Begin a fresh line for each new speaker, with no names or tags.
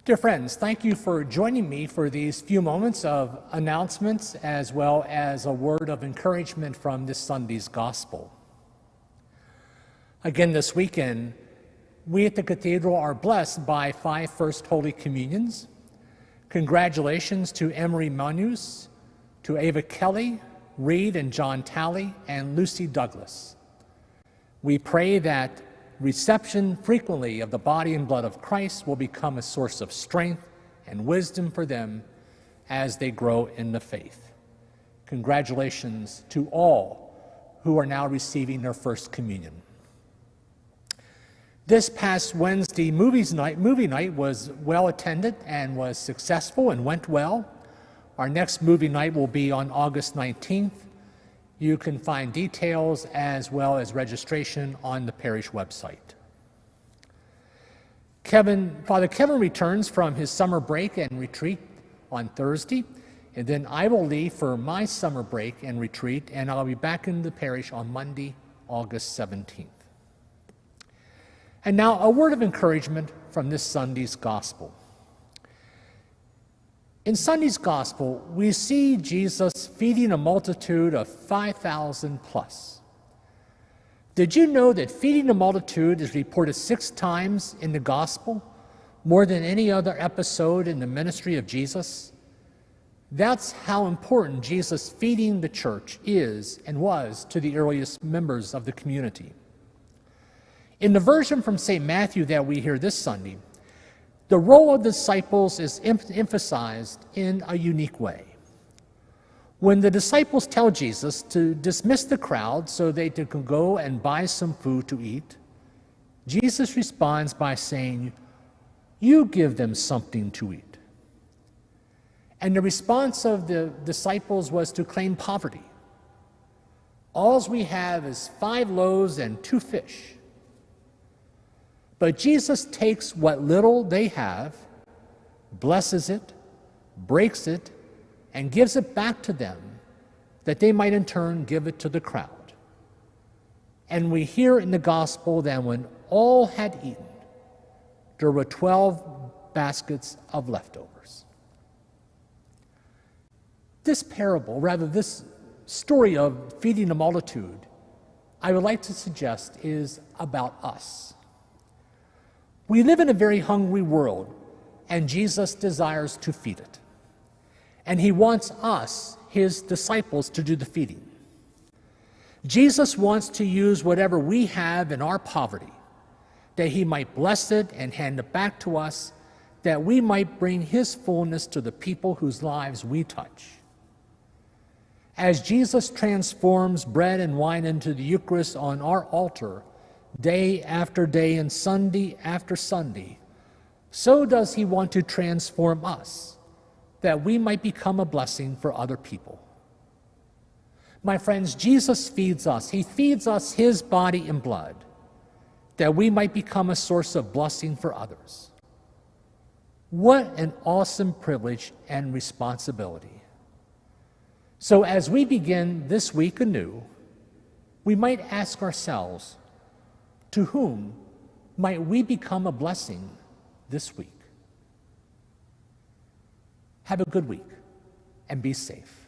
Dear friends, thank you for joining me for these few moments of announcements as well as a word of encouragement from this Sunday's Gospel. Again this weekend, we at the Cathedral are blessed by 5 First Holy Communions. Congratulations to Emery Manus, to Ava Kelly, Reed and John Talley, and Lucy Douglas. We pray that reception frequently of the body and blood of Christ will become a source of strength and wisdom for them as they grow in the faith. Congratulations to all who are now receiving their first communion. This past Wednesday movie night was well attended and was successful and went well. Our next movie night will be on August 19th. You can find details as well as registration on the parish website. Father Kevin returns from his summer break and retreat on Thursday, and then I will leave for my summer break and retreat, and I'll be back in the parish on Monday, August 17th. And now a word of encouragement from this Sunday's Gospel. In Sunday's Gospel, we see Jesus feeding a multitude of 5,000 plus. Did you know that feeding a multitude is reported 6 times in the Gospel, more than any other episode in the ministry of Jesus? That's how important Jesus feeding the church is and was to the earliest members of the community. In the version from St. Matthew that we hear this Sunday, the role of the disciples is emphasized in a unique way. When the disciples tell Jesus to dismiss the crowd so they can go and buy some food to eat, Jesus responds by saying, "You give them something to eat." And the response of the disciples was to claim poverty. All we have is 5 loaves and 2 fish. But Jesus takes what little they have, blesses it, breaks it, and gives it back to them, that they might in turn give it to the crowd. And we hear in the Gospel that when all had eaten, there were 12 baskets of leftovers. This parable, rather this story of feeding a multitude, I would like to suggest is about us. We live in a very hungry world, and Jesus desires to feed it. And he wants us, his disciples, to do the feeding. Jesus wants to use whatever we have in our poverty, that he might bless it and hand it back to us, that we might bring his fullness to the people whose lives we touch. As Jesus transforms bread and wine into the Eucharist on our altar, day after day and Sunday after Sunday, so does he want to transform us, that we might become a blessing for other people. My friends, Jesus feeds us. He feeds us his body and blood, that we might become a source of blessing for others. What an awesome privilege and responsibility. So as we begin this week anew, we might ask ourselves, to whom might we become a blessing this week? Have a good week and be safe.